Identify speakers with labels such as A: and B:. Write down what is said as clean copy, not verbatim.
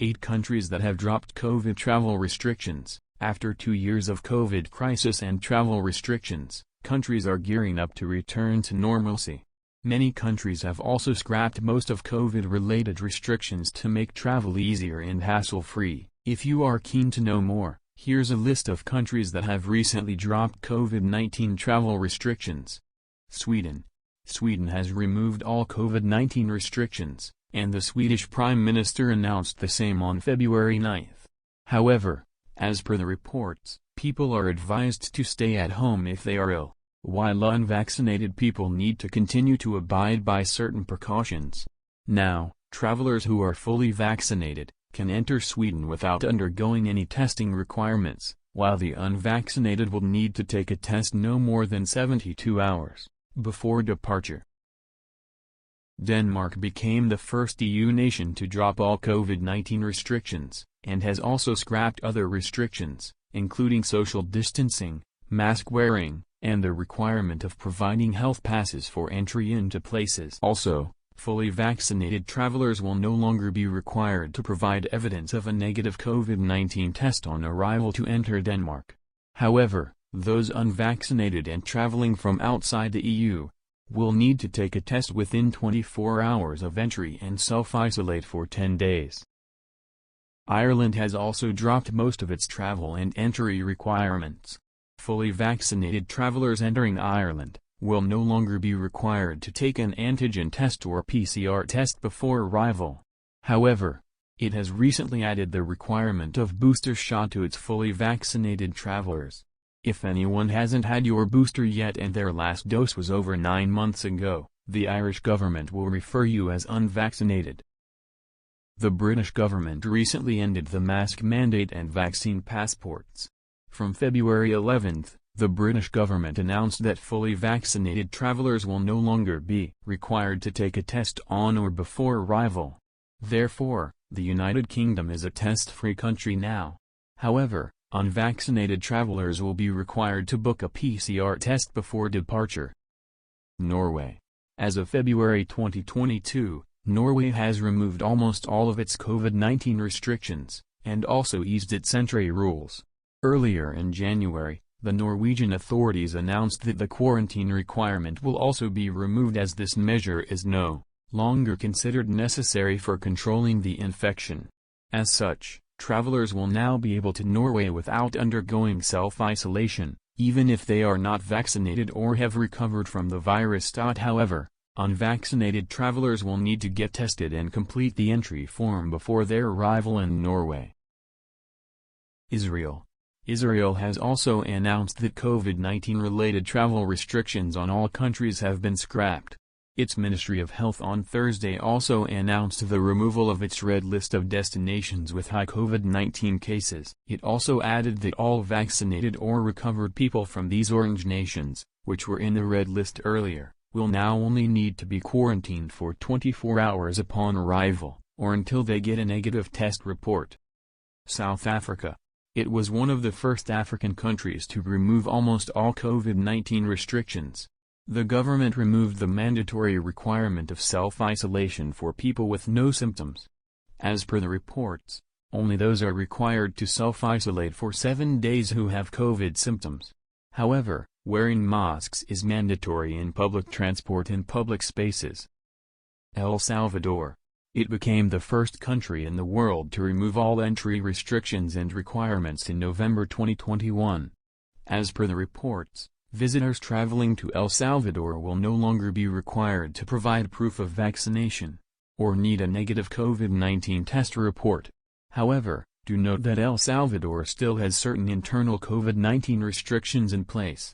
A: 8 countries that have dropped COVID travel restrictions. After 2 years of COVID crisis and travel restrictions, countries are gearing up to return to normalcy. Many countries have also scrapped most of COVID-related restrictions to make travel easier and hassle-free. If you are keen to know more, here's a list of countries that have recently dropped COVID-19 travel restrictions. Sweden. Sweden has removed all COVID-19 restrictions, and the Swedish Prime Minister announced the same on February 9. However, as per the reports, people are advised to stay at home if they are ill, while unvaccinated people need to continue to abide by certain precautions. Now, travelers who are fully vaccinated can enter Sweden without undergoing any testing requirements, while the unvaccinated will need to take a test no more than 72 hours before departure. Denmark became the first EU nation to drop all COVID-19 restrictions, and has also scrapped other restrictions, including social distancing, mask wearing, and the requirement of providing health passes for entry into places. Also, fully vaccinated travelers will no longer be required to provide evidence of a negative COVID-19 test on arrival to enter Denmark. However, those unvaccinated and traveling from outside the EU will need to take a test within 24 hours of entry and self-isolate for 10 days. Ireland has also dropped most of its travel and entry requirements. Fully vaccinated travelers entering Ireland will no longer be required to take an antigen test or PCR test before arrival. However, it has recently added the requirement of booster shot to its fully vaccinated travelers. If anyone hasn't had your booster yet and their last dose was over 9 months ago, the Irish government will refer you as unvaccinated. The British government recently ended the mask mandate and vaccine passports. From February 11, the British government announced that fully vaccinated travelers will no longer be required to take a test on or before arrival. Therefore, the United Kingdom is a test-free country now. However, unvaccinated travelers will be required to book a PCR test before departure. Norway. As of February 2022, Norway has removed almost all of its COVID-19 restrictions, and also eased its entry rules. Earlier in January, the Norwegian authorities announced that the quarantine requirement will also be removed as this measure is no longer considered necessary for controlling the infection. As such, travelers will now be able to Norway without undergoing self-isolation, even if they are not vaccinated or have recovered from the virus. However, unvaccinated travelers will need to get tested and complete the entry form before their arrival in Norway. Israel. Israel has also announced that COVID-19 related travel restrictions on all countries have been scrapped. Its Ministry of Health on Thursday also announced the removal of its red list of destinations with high COVID-19 cases. It also added that all vaccinated or recovered people from these orange nations, which were in the red list earlier, will now only need to be quarantined for 24 hours upon arrival, or until they get a negative test report. South Africa. It was one of the first African countries to remove almost all COVID-19 restrictions. The government removed the mandatory requirement of self-isolation for people with no symptoms. As per the reports, only those are required to self-isolate for 7 days who have COVID symptoms. However, wearing masks is mandatory in public transport and public spaces. El Salvador. It became the first country in the world to remove all entry restrictions and requirements in November 2021. As per the reports, visitors traveling to El Salvador will no longer be required to provide proof of vaccination, or need a negative COVID-19 test report. However, do note that El Salvador still has certain internal COVID-19 restrictions in place.